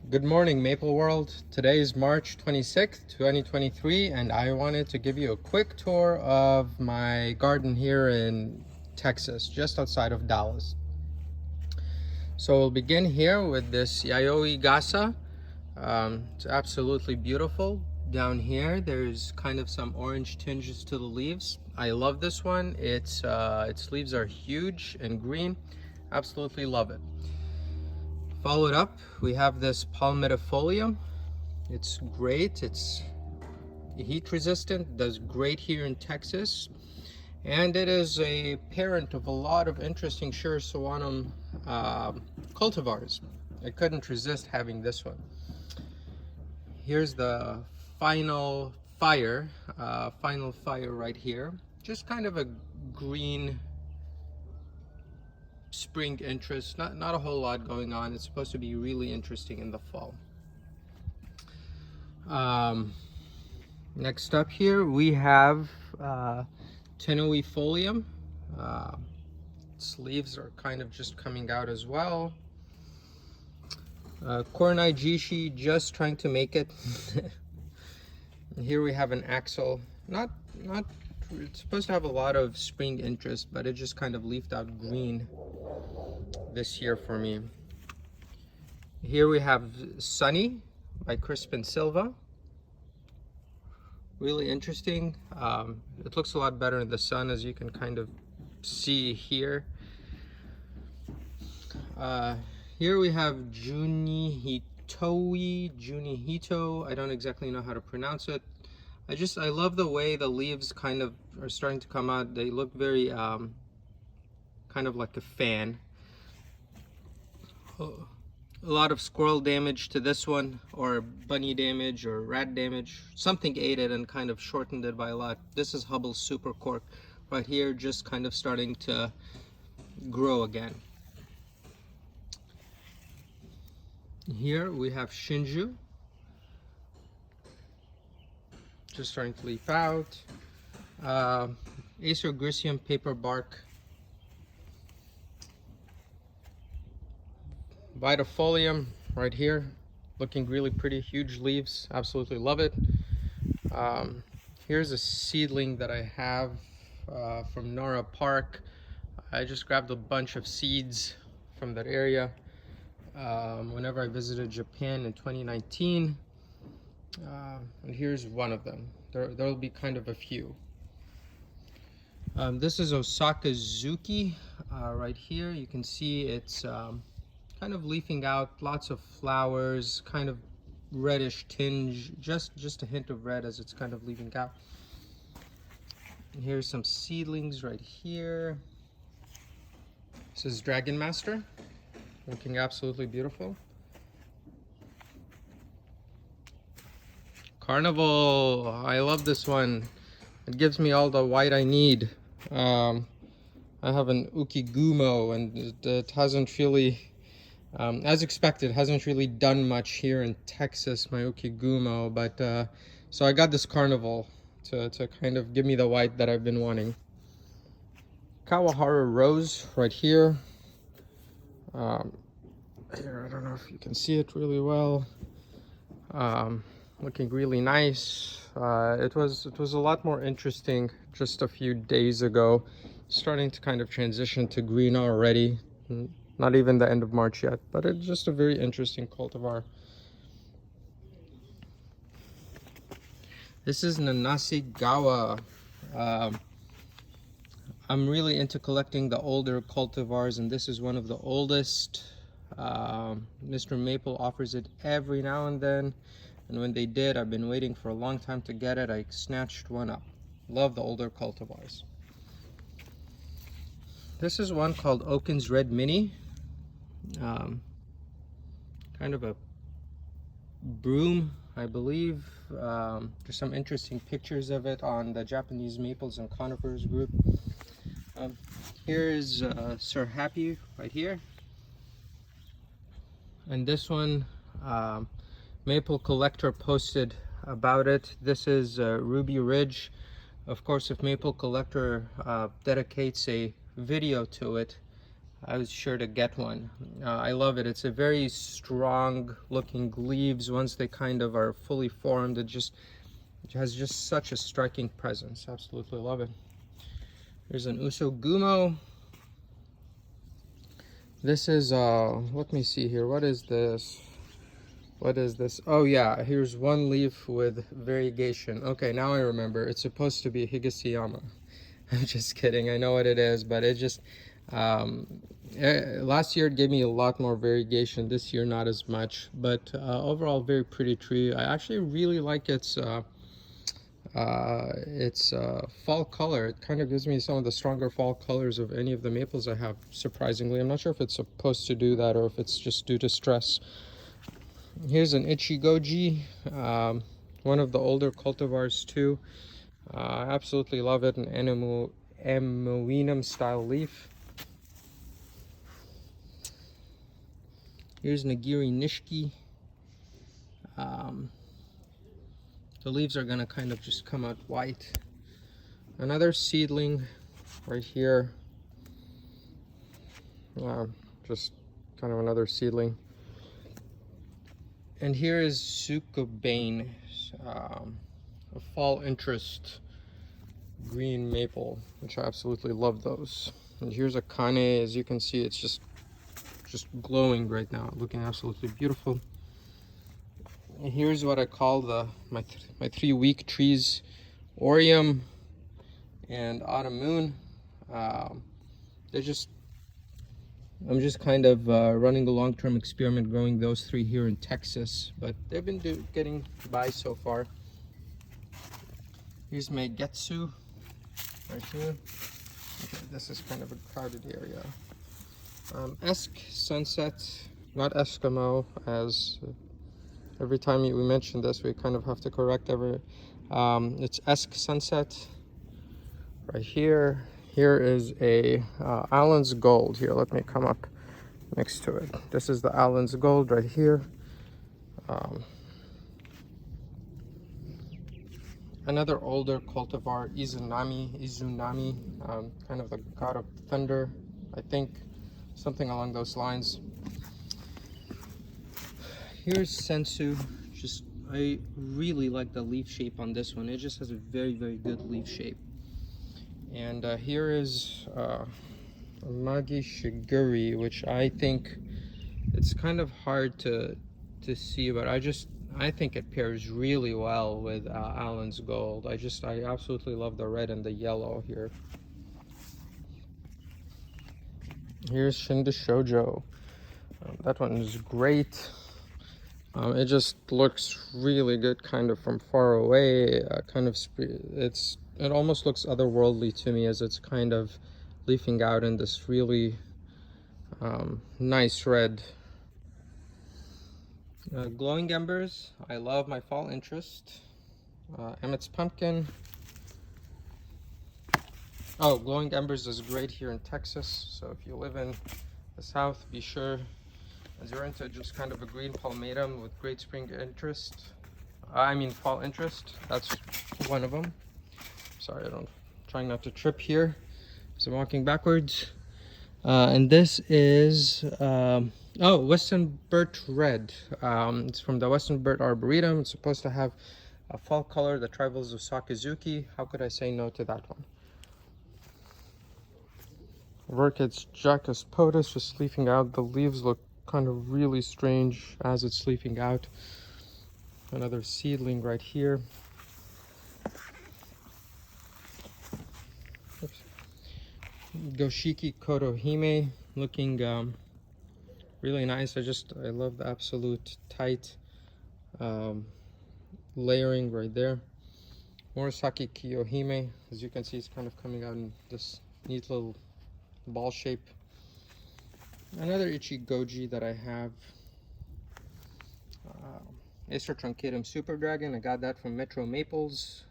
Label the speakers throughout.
Speaker 1: Good morning, Maple World. Today is March 26th, 2023, and I wanted to give you a quick tour of my garden here in Texas, just outside of Dallas. So we'll begin here with this Yaoagi gasa. It's absolutely beautiful. Down here, there's kind of some orange tinges to the leaves. I love this one. Its leaves are huge and green. Absolutely love it. Followed up, we have this Tennoefolium. It's great. It's heat resistant, does great here in Texas, and it is a parent of a lot of interesting Shirsoanum cultivars. I couldn't resist having this one. Here's the final fire right here. Just kind of a green spring interest, not a whole lot going on. It's supposed to be really interesting in the fall. Next up here we have Tennoefolium. Its leaves are kind of just coming out as well. Kornai just trying to make it. Here we have an axle. Not it's supposed to have a lot of spring interest, but it just kind of leafed out green this year for me. Here we have Sunny by Crispin Silva. Really interesting. It looks a lot better in the sun, as you can kind of see here. Here we have Junihito. I don't exactly know how to pronounce it. I love the way the leaves kind of are starting to come out. They look very kind of like a fan. A lot of squirrel damage to this one, or bunny damage, or rat damage. Something ate it and kind of shortened it by a lot. This is Hubble Super Cork right here, just kind of starting to grow again. Here we have Shinju, just starting to leaf out. Acer Grisium paper bark. Folium right here, looking really pretty, huge leaves, absolutely love it. Here's a seedling that I have from Nora Park. I just grabbed a bunch of seeds from that area whenever I visited Japan in 2019. And here's one of them. There'll be kind of a few. This is Osaka Zuki right here. You can see it's kind of leafing out, lots of flowers, kind of reddish tinge, just a hint of red as it's kind of leafing out. And here's some seedlings right here. This is Dragon Master, looking absolutely beautiful. Carnival, I love this one. It gives me all the white I need. I have an Uso Gumo, and it hasn't really, as expected, hasn't really done much here in Texas, my Uso Gumo, but so I got this Carnival to kind of give me the white that I've been wanting. Kawahara Rose right here. Here, I don't know if you can see it really well. Looking really nice. It was a lot more interesting just a few days ago. Starting to kind of transition to green already. Not even the end of March yet, but it's just a very interesting cultivar. This is Nanasigawa. I'm really into collecting the older cultivars, and this is one of the oldest. Mr. Maple offers it every now and then, and when they did, I've been waiting for a long time to get it. I snatched one up. Love the older cultivars. This is one called Oaken's Red Mini. Kind of a broom, I believe. There's some interesting pictures of it on the Japanese Maples and Conifers group. Here is Sir Happy right here. And this one, Maple Collector posted about it. This is Ruby Ridge. Of course, if Maple Collector dedicates a video to it, I was sure to get one. I love it. It's a very strong looking leaves. Once they kind of are fully formed, it has just such a striking presence. Absolutely love it. There's an Uso Gumo. This is let me see here. What is this? What is this? Oh yeah, here's one leaf with variegation. Okay, now I remember. It's supposed to be Higashiyama. I'm just kidding. I know what it is, but it just last year it gave me a lot more variegation. This year not as much, but overall very pretty tree. I actually really like its fall color. It kind of gives me some of the stronger fall colors of any of the maples I have, surprisingly. I'm not sure if it's supposed to do that or if it's just due to stress. Here's an Ichigoji, one of the older cultivars too. I absolutely love it, an Emuinum style leaf. Here's Nagiri Nishiki. The leaves are gonna kind of just come out white. Another seedling right here. Just kind of another seedling. And here is Sukobane, a fall interest green maple, which I absolutely love those. And here's a Kane. As you can see, it's just glowing right now, looking absolutely beautiful. And here's what I call my 3 week trees, Orium and Autumn Moon. I'm just kind of running a long-term experiment growing those 3 here in Texas, but they've been getting by so far. Here's my Getsu right here. Okay, this is kind of a crowded area. Esk Sunset, not Eskimo, as every time we mention this, we kind of have to correct it's Esk Sunset right here. Here is a Allen's Gold. Here, let me come up next to it. This is the Allen's Gold right here. Another older cultivar, Izunami, kind of the god of thunder, I think, something along those lines. Here's Sensu. I really like the leaf shape on this one. It just has a very, very good leaf shape. And here is Aoagi Shiguri, which I think it's kind of hard to see, but I think it pairs really well with Allen's Gold. I absolutely love the red and the yellow here. Here's Shinda Shoujo. That one is great. It just looks really good, kind of from far away. It almost looks otherworldly to me, as it's kind of leafing out in this really nice red. Glowing Embers. I love my fall interest. Emmett's Pumpkin. Oh, Glowing Embers is great here in Texas, so if you live in the South, be sure, as you're into just kind of a green palmatum with great spring interest, fall interest, that's one of them. Sorry, trying not to trip here, so I'm walking backwards. And this is, Western Birch Red. It's from the Western Birch Arboretum. It's supposed to have a fall color that rivals of Sakazuki. How could I say no to that one? Orchid's Jacus potus, just leafing out. The leaves look kind of really strange as it's leafing out. Another seedling right here. Oops. Goshiki Kotohime, looking really nice. I love the absolute tight layering right there. Murasaki Kiyohime, as you can see, it's kind of coming out in this neat little ball shape. Another Ichigoji that I have, Acer Truncatum Super Dragon. I got that from Metro Maples.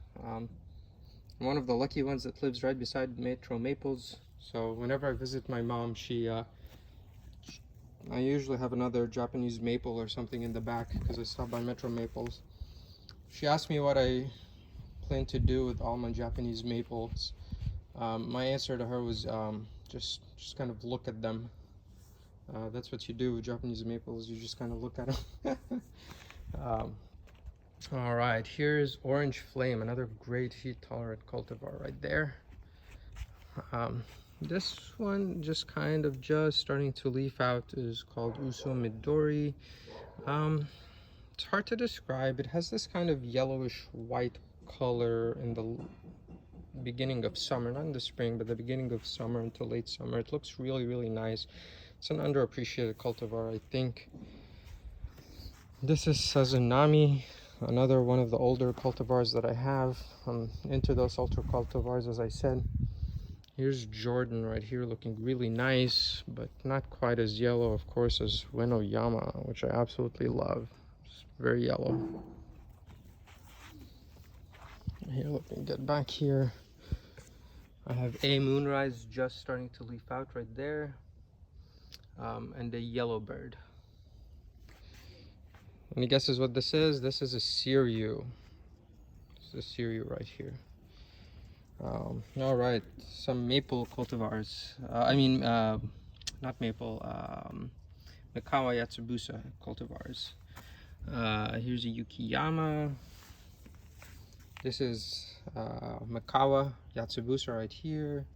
Speaker 1: One of the lucky ones that lives right beside Metro Maples. So whenever I visit my mom, I usually have another Japanese maple or something in the back because I stop by Metro Maples. She asked me what I plan to do with all my Japanese maples. My answer to her was just kind of look at them. That's what you do with Japanese maples, you just kind of look at them. All right, here's Orange Flame, another great heat-tolerant cultivar right there. This one just kind of just starting to leaf out is called Uso Midori. It's hard to describe. It has this kind of yellowish white color in the beginning of summer, not in the spring, but the beginning of summer into late summer. It looks really, really nice. It's an underappreciated cultivar, I think. This is Sazunami, another one of the older cultivars that I have. I'm into those older cultivars, as I said. Here's Jordan right here, looking really nice, but not quite as yellow, of course, as Ueno-yama, which I absolutely love. It's very yellow. Here, looking good back here. I have a Moonrise just starting to leaf out right there, and a Yellowbird. Any guesses what this is? This is a Siryu. This is a Siryu right here. All right, some maple cultivars. Not maple, Mikawa Yatsubusa cultivars. Here's a Yukiyama. This is Mikawa Yatsubusa right here.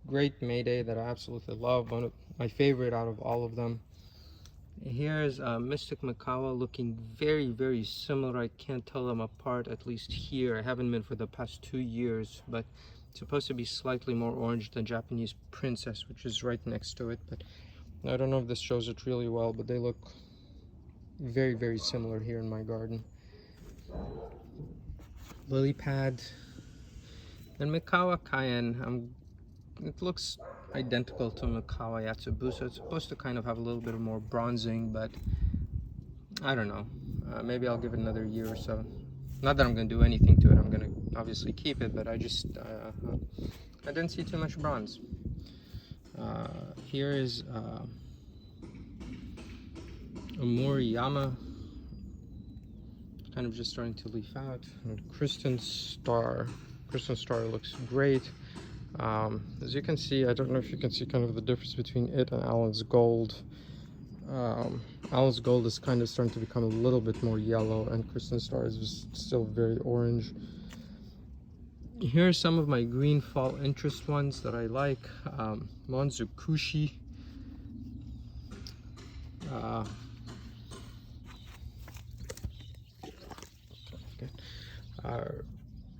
Speaker 1: Great Mayday that I absolutely love. One of my favorite out of all of them. Here's Mystic Mikawa, looking very, very similar. I can't tell them apart, at least here. I haven't been for the past 2 years, but it's supposed to be slightly more orange than Japanese Princess, which is right next to it. But I don't know if this shows it really well, but they look very, very similar here in my garden. Lily Pad. And Mikawa Cayenne. It looks identical to Mikawa Yatsubusa. It's supposed to kind of have a little bit of more bronzing, but I don't know. Maybe I'll give it another year or so. Not that I'm going to do anything to it. I'm going to obviously keep it, but I just I didn't see too much bronze. Here is a Moriyama, kind of just starting to leaf out. And Kristen Star. Kristen Star looks great. As you can see, I don't know if you can see kind of the difference between it and Allen's Gold. Allen's Gold is kind of starting to become a little bit more yellow, and Kristen Star is just still very orange. Here are some of my green fall interest ones that I like. Monzukushi.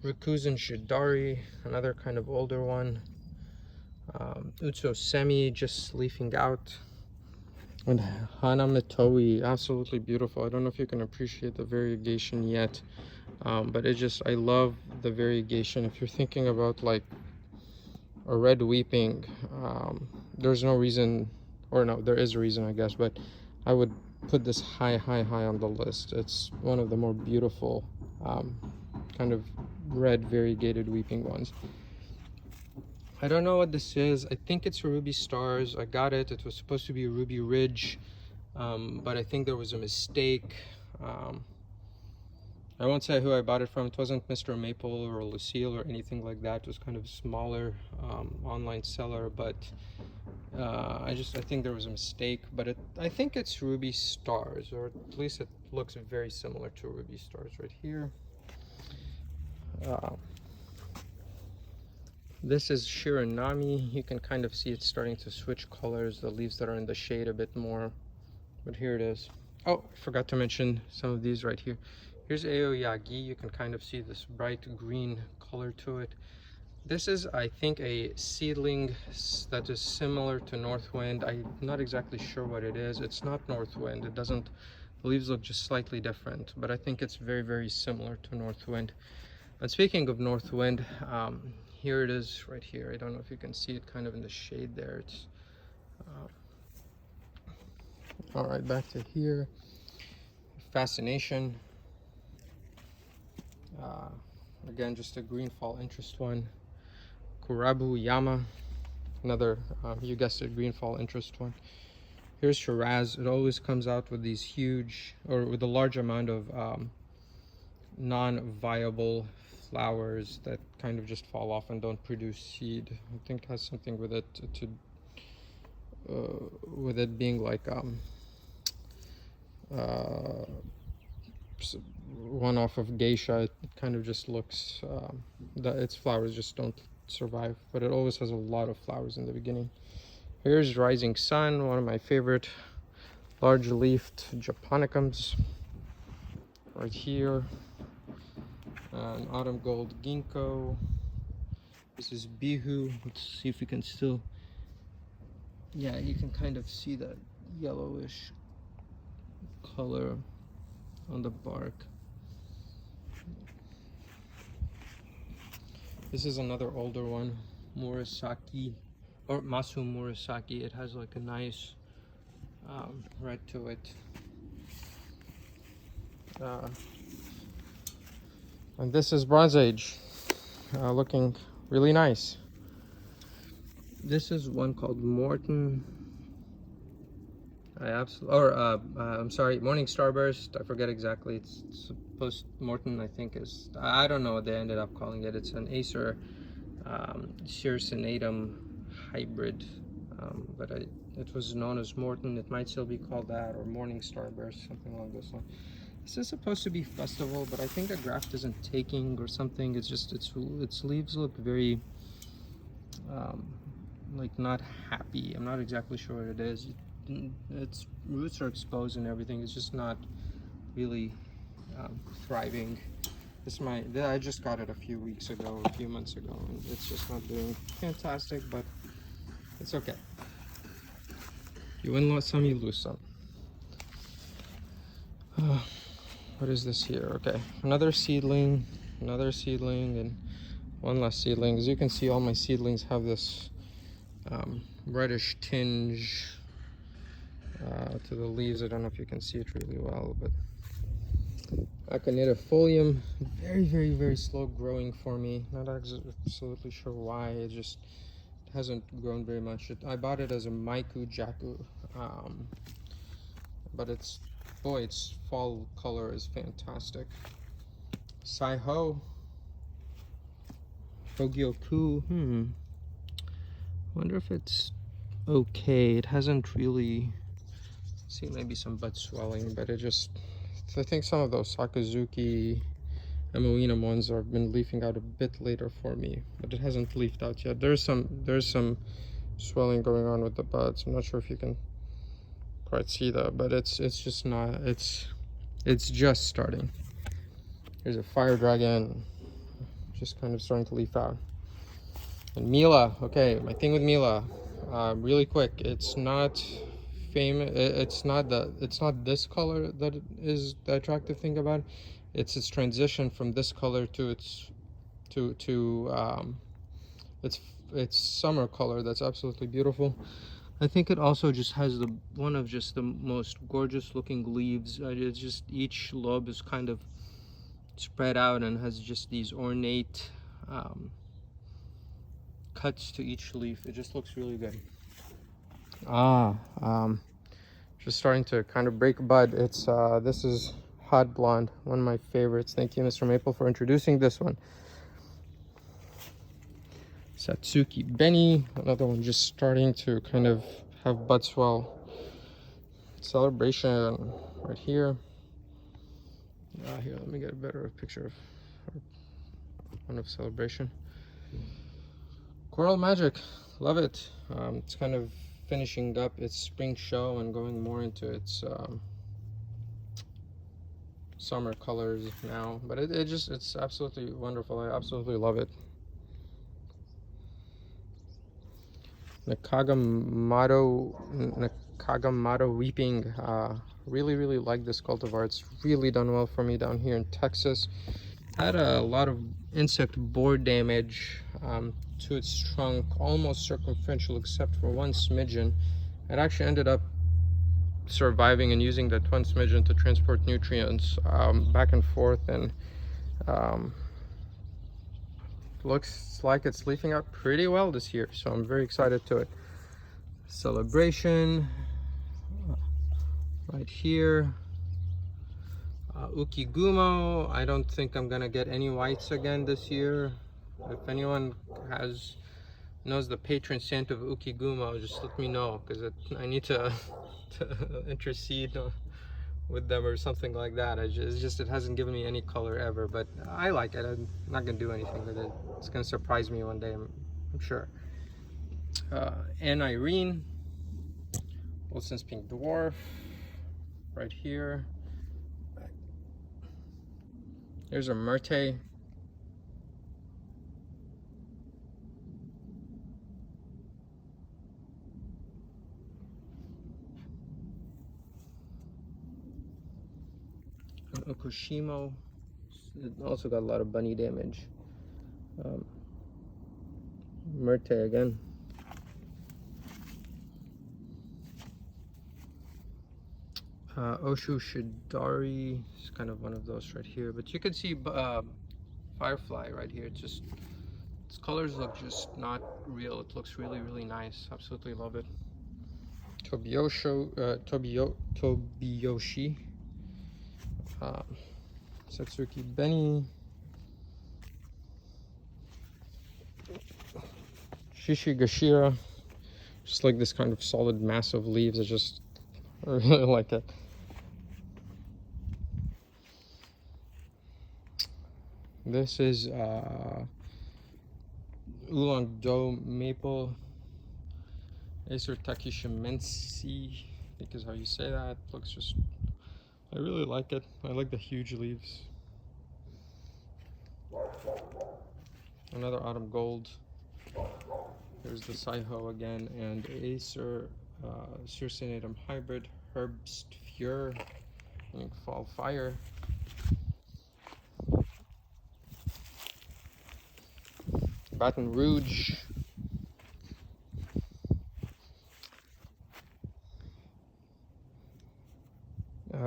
Speaker 1: Rikuzen Shidari, another kind of older one. Utsu Semi, just leafing out. And Hanamitoi, absolutely beautiful. I don't know if you can appreciate the variegation yet, but I love the variegation. If you're thinking about like a red weeping, there's no reason, or no, there is a reason, I guess, but I would put this high on the list. It's one of the more beautiful kind of red variegated weeping ones. I don't know what this is. I think it's Ruby Stars. I got it. It was supposed to be Ruby Ridge, but I think there was a mistake. I won't say who I bought it from. It wasn't Mr. Maple or Lucille or anything like that. It was kind of a smaller online seller, but I think there was a mistake. But I think it's Ruby Stars, or at least it looks very similar to Ruby Stars right here. This is Shiranami. You can kind of see it's starting to switch colors, the leaves that are in the shade a bit more, but here it is. Oh, I forgot to mention some of these right here. Here's Aoagi. You can kind of see this bright green color to it. This is, I think, a seedling that is similar to Northwind. I'm not exactly sure what it is. It's not Northwind. It doesn't, the leaves look just slightly different, but I think it's very, very similar to Northwind. And speaking of Northwind, here it is right here. I don't know if you can see it kind of in the shade there. It's all right, back to here. Fascination. Again, just a green fall interest one. Kurabu Yama, another, you guessed it, green fall interest one. Here's Shiraz. It always comes out with these huge, or with a large amount of non-viable flowers that kind of just fall off and don't produce seed. I think it has something with it to with it being like one off of geisha, it kind of just looks that its flowers just don't survive, but it always has a lot of flowers in the beginning. Here's Rising Sun, one of my favorite large leafed japonicums right here. An autumn gold ginkgo. This is bihu. Let's see if we can still, yeah, you can kind of see that yellowish color on the bark. This is another older one, Murasaki, or Masu Murasaki. It has like a nice red to it. And this is Bronze Age, looking really nice. This is one called Morton. I'm sorry, Morning Starburst. I forget exactly. It's supposed Morton, I think, is, I don't know what they ended up calling it. It's an Acer Circinatum hybrid, but it was known as Morton. It might still be called that, or Morning Starburst, something along this line. This is supposed to be festival, but I think the graft isn't taking or something. It's just its leaves look very like not happy. I'm not exactly sure what it is. Its roots are exposed and everything. It's just not really thriving. I just got it a few weeks ago, a few months ago, and it's just not doing fantastic, but it's okay. You win some, you lose some. What is this here? Okay, another seedling, and one less seedling. As you can see, all my seedlings have this reddish tinge to the leaves. I don't know if you can see it really well, but Tennoefolium, very slow growing for me. Not absolutely sure why. It hasn't grown very much. I bought it as a Maiku Jaku, but its fall color is fantastic. Saiho, Hogyoku. Wonder if it's okay. It hasn't really. See, maybe some bud swelling, but I think some of those Sakazuki Emoinum ones have been leafing out a bit later for me, but it hasn't leafed out yet. There's some swelling going on with the buds. I'm not sure if you can quite see that, but it's just not, it's just starting. Here's a fire dragon, just kind of starting to leaf out. And Mila, okay, my thing with Mila, really quick, it's not famous. It's not this color that is the attractive thing about it. It's its transition from this color to its summer color. That's absolutely beautiful. I think it also just has one of the most gorgeous looking leaves. It's just each lobe is kind of spread out and has just these ornate cuts to each leaf. It just looks really good. Just starting to kind of break bud. It's this is Hot Blonde, one of my favorites. Thank you, Mr. Maple, for introducing this one. Satsuki Benny, another one just starting to kind of have bud swell. Celebration right here. Here, let me get a better picture of one of Celebration. Coral Magic, love it. It's kind of finishing up its spring show and going more into its summer colors now, but it's absolutely wonderful. I absolutely love it. The Kagamada Weeping, really like this cultivar. It's really done well for me down here in Texas. Had a lot of insect borer damage to its trunk, almost circumferential except for one smidgen. It actually ended up surviving and using that one smidgen to transport nutrients back and forth, and looks like it's leafing out pretty well this year, so I'm very excited to it. Celebration right here. Uso Gumo, I don't think I'm gonna get any whites again this year. If anyone has knows the patron saint of Uso Gumo, just let me know, because I need to, to intercede with them or something like that. It hasn't given me any color ever, but I like it. I'm not gonna do anything with it. It's gonna surprise me one day, I'm sure. And Irene, Wilson's Pink Dwarf, right here. There's a Myrte. An okushimo. It also got a lot of bunny damage. Myrte again. Oshu Shidari is kind of one of those right here, but you can see Firefly right here. It's just, its colors look just not real. It looks really, really nice. Absolutely love it. Tobiyoshi, Satsuki Beni, Shishigashira. Just like this kind of solid mass of leaves. I really like it. This is oolong dough maple. Acer Takishimensi, I think is how you say that. Looks just, I really like it. I like the huge leaves. Another autumn gold. There's the Saiho again, and Acer Circinatum hybrid, Herbst Fure, Fall Fire. Baton Rouge.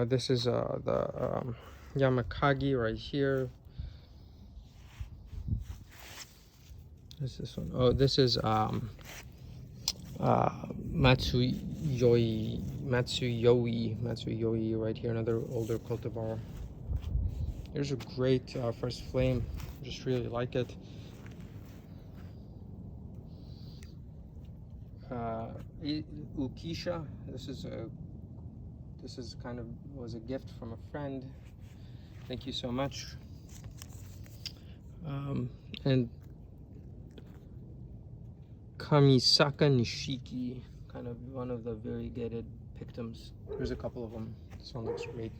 Speaker 1: This is the yamakagi right here. What's this one? Oh, this is Matsuyoi right here, another older cultivar. Here's a great first flame. Just really like it. Ukisha. This is kind of was a gift from a friend. Thank you so much. And Kamisaka Nishiki, kind of one of the variegated pictums. There's a couple of them. This one looks great.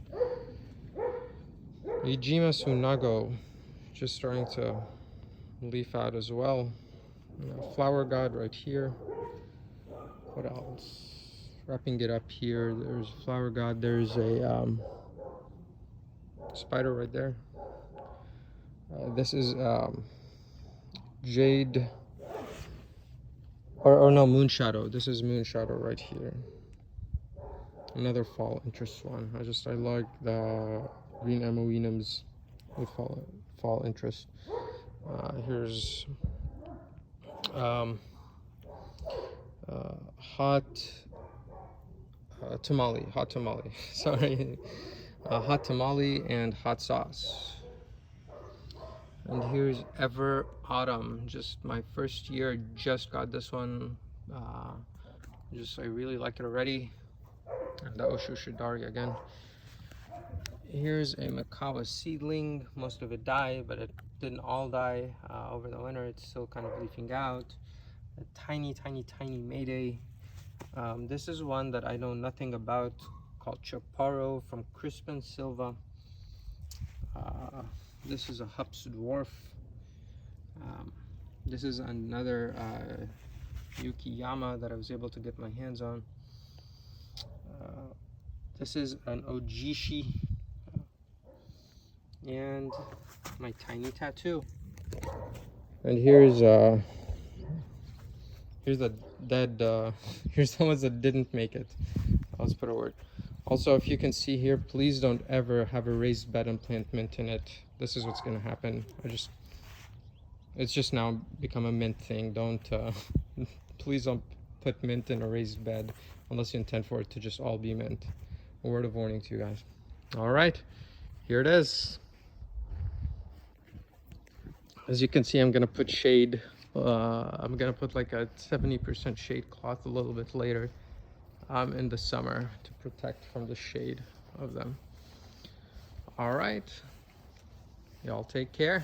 Speaker 1: Ijima Sunago, just starting to leaf out as well. Flower God right here. What else? Wrapping it up here. There's Flower God. There's a spider right there. This is Jade. Or no, Moonshadow. This is Moonshadow right here. Another fall interest one. I like the green Amoenums with fall interest. Here's hot tamale. Sorry, hot tamale and hot sauce. And here's Ever Autumn. Just my first year. Just got this one. I really like it already. And the Oshu Shidari again. Here's a Makawa seedling. Most of it died, but it didn't all die over the winter. It's still kind of leafing out. A tiny Mayday. This is one that I know nothing about, called Chaparro from Crispin Silva. This is a Hups Dwarf. This is another Yukiyama that I was able to get my hands on. This is an Ojishi. And my tiny tattoo. And here's the dead, here's the ones that didn't make it. Let's put a word. Also, if you can see here, please don't ever have a raised bed and plant mint in it. This is what's gonna happen. It's just now become a mint thing. Don't, please don't put mint in a raised bed unless you intend for it to just all be mint. A word of warning to you guys. All right, here it is. As you can see, I'm gonna put shade I'm gonna put like a 70% shade cloth a little bit later in the summer to protect from the shade of them. All right, y'all take care.